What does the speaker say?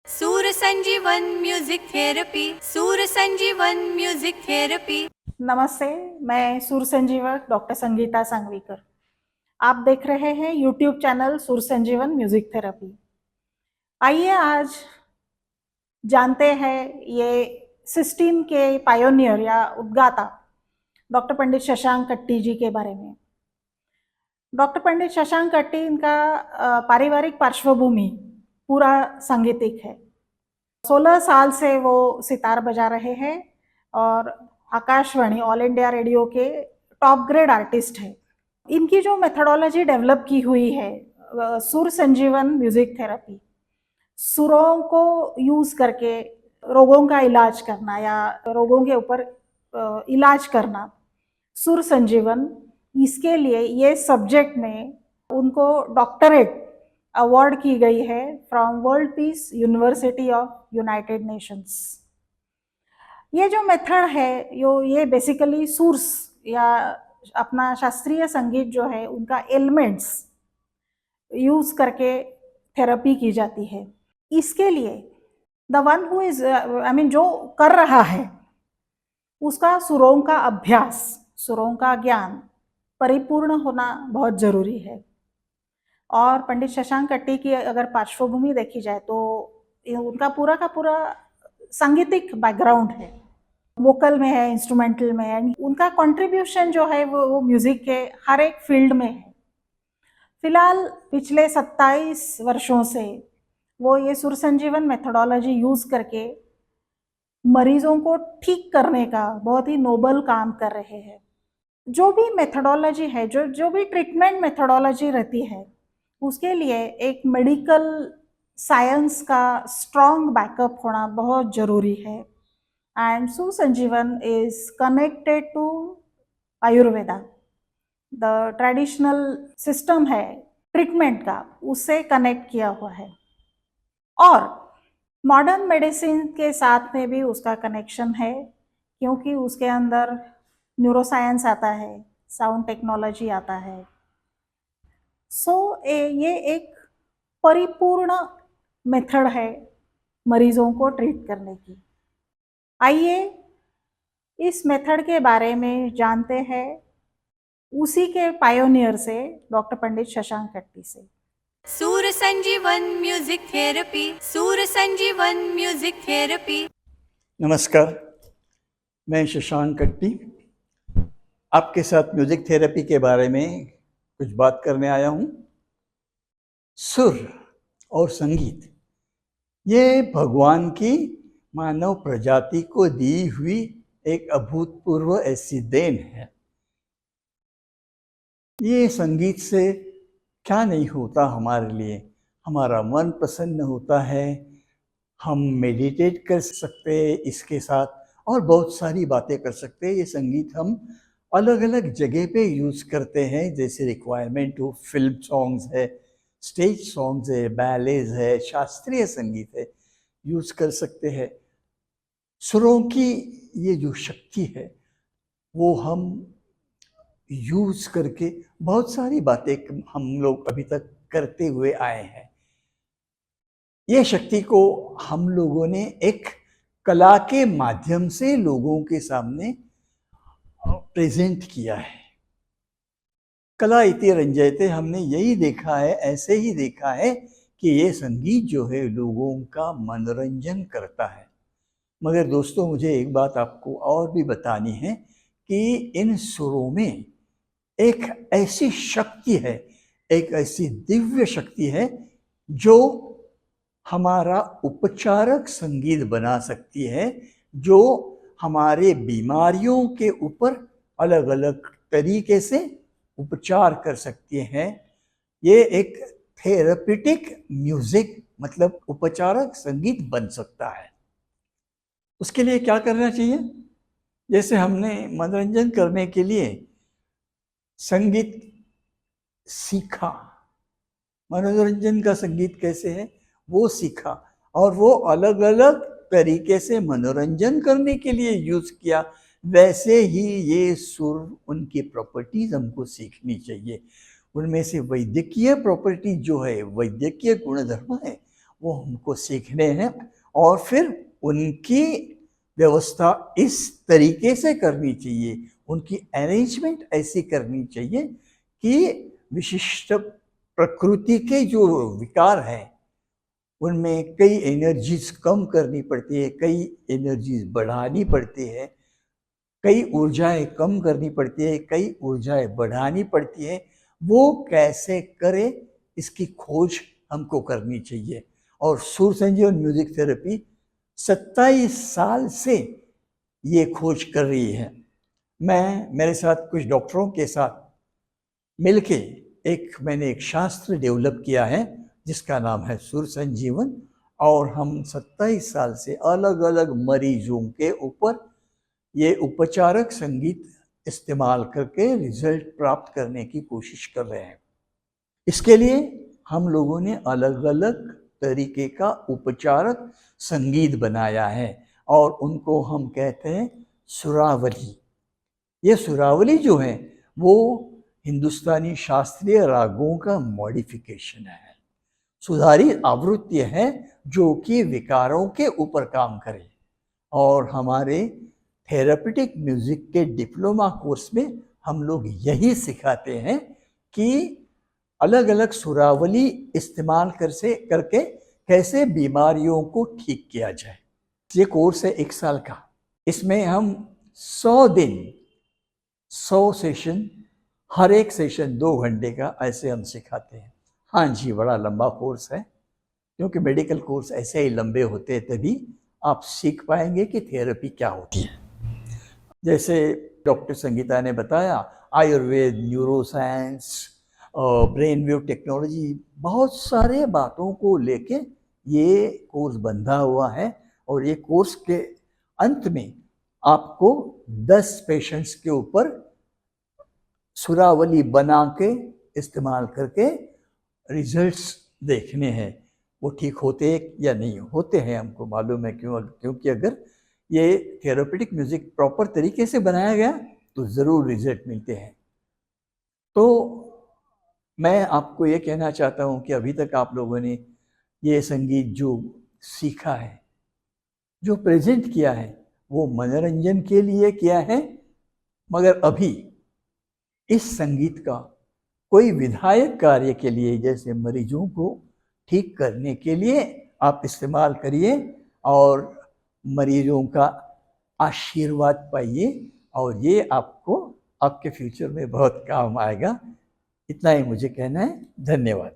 सूर संजीवन music therapy, सूर संजीवन music therapy. नमस्ते, मैं सुर संजीवक डॉक्टर संगीता सांगवीकर। आप देख रहे हैं यूट्यूब चैनल सुर संजीवन म्यूजिक थेरेपी। आइए आज जानते हैं ये सिस्टीम के पायोनियर या उद्गाता डॉक्टर पंडित शशांक कट्टी जी के बारे में। डॉक्टर पंडित शशांक कट्टी, इनका पारिवारिक पार्श्वभूमि पूरा सांगीतिक है। 16 साल से वो सितार बजा रहे हैं और आकाशवाणी ऑल इंडिया रेडियो के टॉप ग्रेड आर्टिस्ट है। इनकी जो मेथडोलॉजी डेवलप की हुई है सुर संजीवन म्यूजिक थेरेपी, सुरों को यूज करके रोगों का इलाज करना या रोगों के ऊपर इलाज करना, सुर संजीवन, इसके लिए ये सब्जेक्ट में उनको डॉक्टरेट अवार्ड की गई है from world peace university of United Nations. ये जो मेथड है ये बेसिकली सुर्स या अपना शास्त्रीय संगीत जो है उनका एलिमेंट्स यूज करके थेरेपी की जाती है। इसके लिए द वन हु इज जो कर रहा है उसका सुरों का अभ्यास, सुरों का ज्ञान परिपूर्ण होना बहुत जरूरी है। और पंडित शशांक कट्टी की अगर पार्श्वभूमि देखी जाए तो उनका पूरा का पूरा सांगीतिक बैकग्राउंड है, वोकल में है, इंस्ट्रूमेंटल में है। उनका कंट्रीब्यूशन जो है वो म्यूजिक के हर एक फील्ड में है। फिलहाल पिछले 27 वर्षों से वो ये सुर संजीवन मेथोडोलॉजी यूज करके मरीजों को ठीक करने का बहुत ही नोबल काम कर रहे हैं। जो भी मेथोडोलॉजी है, जो भी ट्रीटमेंट मेथोडोलॉजी रहती है, उसके लिए एक मेडिकल साइंस का स्ट्रॉन्ग बैकअप होना बहुत जरूरी है। And Sur Sanjivan is connected to Ayurveda, the traditional system है ट्रीटमेंट का, उससे कनेक्ट किया हुआ है। और मॉडर्न मेडिसिन के साथ में भी उसका कनेक्शन है, क्योंकि उसके अंदर न्यूरोसाइंस आता है, साउंड टेक्नोलॉजी आता है। ये एक परिपूर्ण मेथड है मरीजों को ट्रीट करने की। आइए इस मेथड के बारे में जानते हैं उसी के पायोनियर से, डॉक्टर पंडित शशांक कट्टी से। सूर संजीवन म्यूजिक थेरेपी, सूर संजीवन म्यूजिक थेरेपी। नमस्कार, मैं शशांक कट्टी आपके साथ म्यूजिक थेरेपी के बारे में कुछ बात करने आया हूँ। सुर और संगीत ये भगवान की मानव प्रजाति को दी हुई एक अभूतपूर्व ऐसी देन है। ये संगीत से क्या नहीं होता हमारे लिए, हमारा मन प्रसन्न होता है, हम मेडिटेट कर सकते हैं इसके साथ और बहुत सारी बातें कर सकते हैं। ये संगीत हम अलग अलग जगह पे यूज़ करते हैं, जैसे रिक्वायरमेंट हो, फिल्म सॉन्ग्स है, स्टेज सॉन्ग्स है, बैलेज है, शास्त्रीय संगीत है, यूज़ कर सकते हैं। सुरों की ये जो शक्ति है वो हम यूज़ करके बहुत सारी बातें हम लोग अभी तक करते हुए आए हैं। ये शक्ति को हम लोगों ने एक कला के माध्यम से लोगों के सामने प्रेजेंट किया है। कला इति रंजयते, हमने यही देखा है, ऐसे ही देखा है कि ये संगीत जो है लोगों का मनोरंजन करता है। मगर दोस्तों, मुझे एक बात आपको और भी बतानी है कि इन सुरों में एक ऐसी शक्ति है, एक ऐसी दिव्य शक्ति है जो हमारा उपचारक संगीत बना सकती है, जो हमारे बीमारियों के ऊपर अलग अलग तरीके से उपचार कर सकती हैं। ये एक थेरेपेटिक म्यूजिक मतलब उपचारक संगीत बन सकता है। उसके लिए क्या करना चाहिए? जैसे हमने मनोरंजन करने के लिए संगीत सीखा, मनोरंजन का संगीत कैसे है वो सीखा, और वो अलग अलग तरीके से मनोरंजन करने के लिए यूज किया। वैसे ही ये सुर, उनकी प्रॉपर्टीज हमको सीखनी चाहिए। उनमें से वैद्यकीय प्रॉपर्टी जो है, वैद्यकीय गुणधर्म है, वो हमको सीखने हैं और फिर उनकी व्यवस्था इस तरीके से करनी चाहिए, उनकी अरेंजमेंट ऐसी करनी चाहिए कि विशिष्ट प्रकृति के जो विकार हैं उनमें कई एनर्जीज कम करनी पड़ती है, कई एनर्जीज बढ़ानी पड़ती है, कई ऊर्जाएं कम करनी पड़ती है, कई ऊर्जाएं बढ़ानी पड़ती है। वो कैसे करे इसकी खोज हमको करनी चाहिए। और सुर संजीवन म्यूजिक थेरेपी 27 साल से ये खोज कर रही है। मेरे साथ कुछ डॉक्टरों के साथ मिलके मैंने एक शास्त्र डेवलप किया है जिसका नाम है सुर संजीवन, और हम 27 साल से अलग अलग मरीजों के ऊपर ये उपचारक संगीत इस्तेमाल करके रिजल्ट प्राप्त करने की कोशिश कर रहे हैं। इसके लिए हम लोगों ने अलग अलग तरीके का उपचारक संगीत बनाया है और उनको हम कहते हैं सुरावली। ये सुरावली जो है वो हिंदुस्तानी शास्त्रीय रागों का मॉडिफिकेशन है, सुधारित आवृत्ति है जो कि विकारों के ऊपर काम करे। और हमारे थेरेपेटिक म्यूजिक के डिप्लोमा कोर्स में हम लोग यही सिखाते हैं कि अलग अलग सुरावली इस्तेमाल करके कैसे बीमारियों को ठीक किया जाए। ये कोर्स है 1 साल का। इसमें हम 100 दिन 100 सेशन, हर एक सेशन 2 घंटे का ऐसे हम सिखाते हैं। हाँ जी, बड़ा लंबा कोर्स है क्योंकि मेडिकल कोर्स ऐसे ही लंबे होते हैं, तभी आप सीख पाएंगे कि थेरेपी क्या होती है। जैसे डॉक्टर संगीता ने बताया, Ayurveda, neuroscience, brain wave technology, बहुत सारे बातों को लेके ये कोर्स बंधा हुआ है। और ये कोर्स के अंत में आपको 10 पेशेंट्स के ऊपर सुरावली बना के इस्तेमाल करके रिजल्ट्स देखने हैं, वो ठीक होते या नहीं होते हैं। हमको मालूम है क्योंकि अगर ये थेरेपेटिक म्यूजिक प्रॉपर तरीके से बनाया गया तो ज़रूर रिजल्ट मिलते हैं। तो मैं आपको ये कहना चाहता हूँ कि अभी तक आप लोगों ने ये संगीत जो सीखा है, जो प्रेजेंट किया है, वो मनोरंजन के लिए किया है, मगर अभी इस संगीत का कोई विधायक कार्य के लिए, जैसे मरीजों को ठीक करने के लिए आप इस्तेमाल करिए और मरीजों का आशीर्वाद पाइए, और ये आपको आपके फ्यूचर में बहुत काम आएगा। इतना ही मुझे कहना है। धन्यवाद।